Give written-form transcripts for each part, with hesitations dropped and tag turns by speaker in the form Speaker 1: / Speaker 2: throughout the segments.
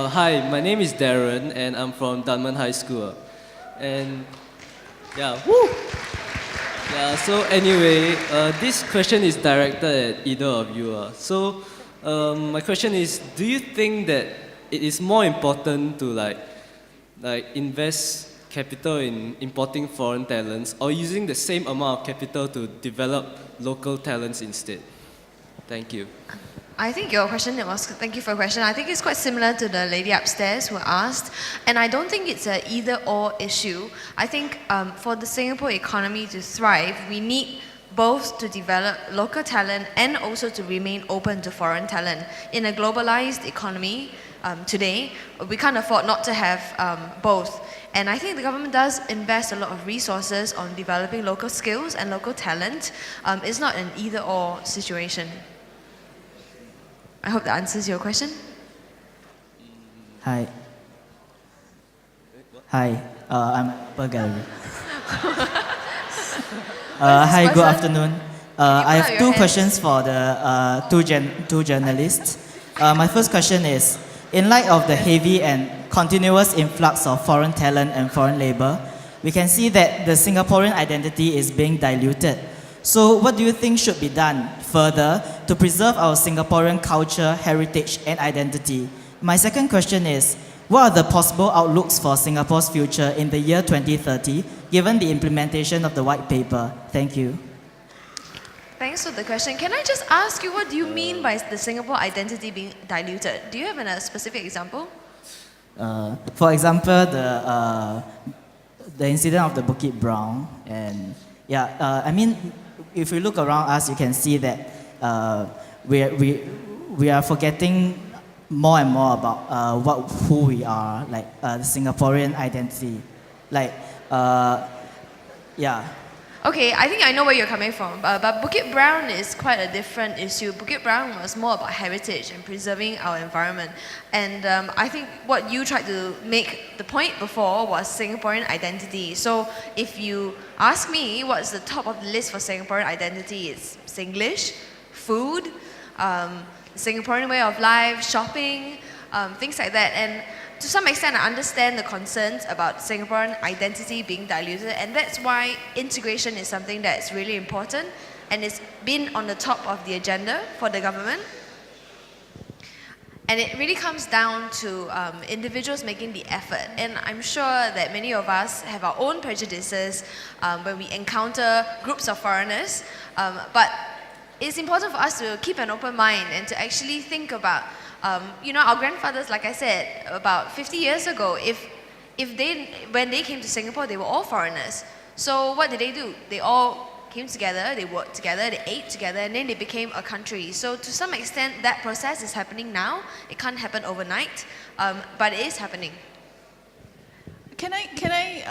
Speaker 1: Hi, my name is Darren, and I'm from Dunman High School. And yeah, woo! Yeah. So anyway, this question is directed at either of you. My question is: do you think that it is more important to like invest capital in importing foreign talents, or using the same amount of capital to develop local talents instead? Thank you.
Speaker 2: Thank you for your question. I think it's quite similar to the lady upstairs who asked, and I don't think it's an either-or issue. I think for the Singapore economy to thrive, we need both to develop local talent and also to remain open to foreign talent. In a globalized economy today, we can't afford not to have both. And I think the government does invest a lot of resources on developing local skills and local talent. It's not an either-or situation. I hope that answers your question.
Speaker 3: Hi. Hi, I'm Upper Gallery. Hi, good afternoon. I have two questions for the two journalists. My first question is, in light of the heavy and continuous influx of foreign talent and foreign labor, we can see that the Singaporean identity is being diluted. So what do you think should be done further to preserve our Singaporean culture, heritage, and identity? My second question is, what are the possible outlooks for Singapore's future in the year 2030, given the implementation of the white paper? Thank you.
Speaker 2: Thanks for the question. Can I just ask you, what do you mean by the Singapore identity being diluted? Do you have a specific example?
Speaker 3: For example, the incident of the Bukit Brown, and I mean, if we look around us, you can see that we are forgetting more and more about who we are, like the Singaporean identity,
Speaker 2: Okay, I think I know where you're coming from, but Bukit Brown is quite a different issue. Bukit Brown was more about heritage and preserving our environment. And I think what you tried to make the point before was Singaporean identity. So if you ask me what's the top of the list for Singaporean identity, it's Singlish, food, Singaporean way of life, shopping, things like that. And to some extent, I understand the concerns about Singaporean identity being diluted, and that's why integration is something that's really important, and it's been on the top of the agenda for the government. And it really comes down to individuals making the effort. And I'm sure that many of us have our own prejudices when we encounter groups of foreigners, but it's important for us to keep an open mind and to actually think about our grandfathers, like I said, about 50 years ago, when they came to Singapore, they were all foreigners. So what did they do? They all came together, they worked together, they ate together, and then they became a country. So to some extent, that process is happening now. It can't happen overnight, but it is happening.
Speaker 4: Can I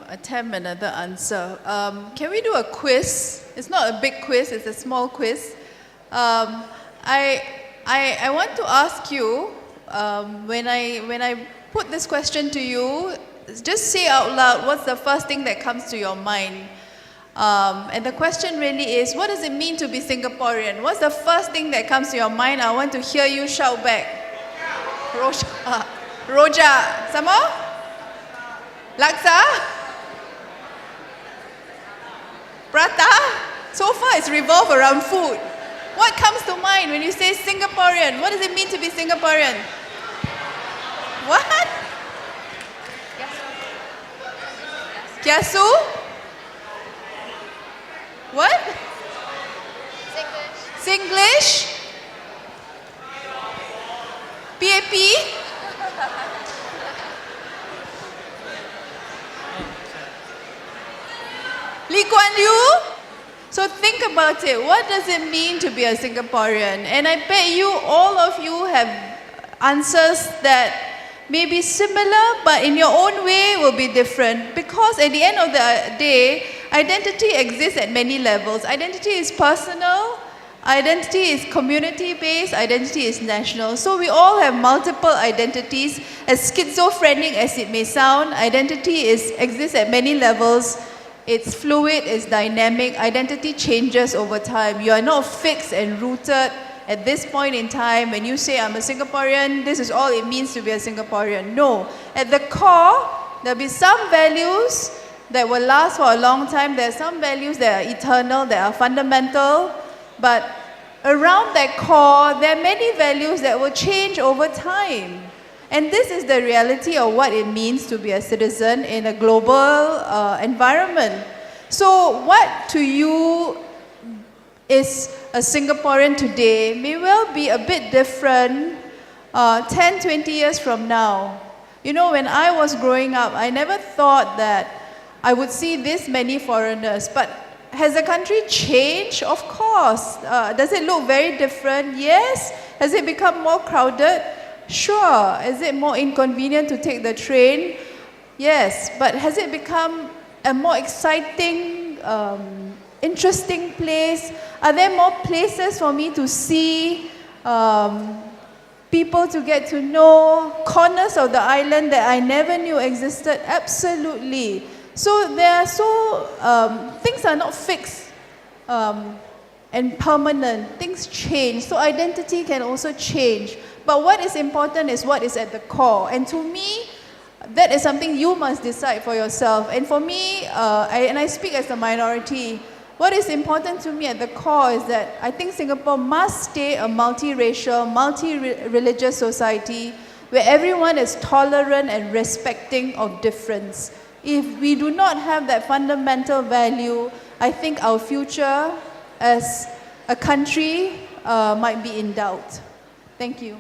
Speaker 4: attempt another answer? Can we do a quiz? It's not a big quiz, it's a small quiz. I want to ask you, when I put this question to you, just say out loud, what's the first thing that comes to your mind? And the question really is, what does it mean to be Singaporean? What's the first thing that comes to your mind? I want to hear you shout back. Roja. Some more? Laksa? Prata? So far it's revolved around food. What comes to mind when you say Singaporean? What does it mean to be Singaporean? What? Kiasu? What? Singlish? PAP? Lee Kuan Yew? So think about it. What does it mean to be a Singaporean? And I bet you, all of you have answers that may be similar, but in your own way will be different. Because at the end of the day, identity exists at many levels. Identity is personal, identity is community-based, identity is national. So we all have multiple identities. As schizophrenic as it may sound, identity exists at many levels. It's fluid, it's dynamic, identity changes over time. You are not fixed and rooted at this point in time, when you say I'm a Singaporean, this is all it means to be a Singaporean. No. At the core, there'll be some values that will last for a long time. There are some values that are eternal, that are fundamental. But around that core, there are many values that will change over time. And this is the reality of what it means to be a citizen in a global environment. So what to you is a Singaporean today may well be a bit different 10, 20 years from now. You know, when I was growing up, I never thought that I would see this many foreigners. But has the country changed? Of course. Does it look very different? Yes. Has it become more crowded? Sure. Is it more inconvenient to take the train? Yes. But has it become a more exciting, interesting place? Are there more places for me to see, people to get to know, corners of the island that I never knew existed? Absolutely. So things are not fixed and permanent. Things change. So identity can also change. But what is important is what is at the core. And to me, that is something you must decide for yourself. And for me, I speak as a minority, what is important to me at the core is that I think Singapore must stay a multiracial, multi-religious society where everyone is tolerant and respecting of difference. If we do not have that fundamental value, I think our future as a country might be in doubt. Thank you.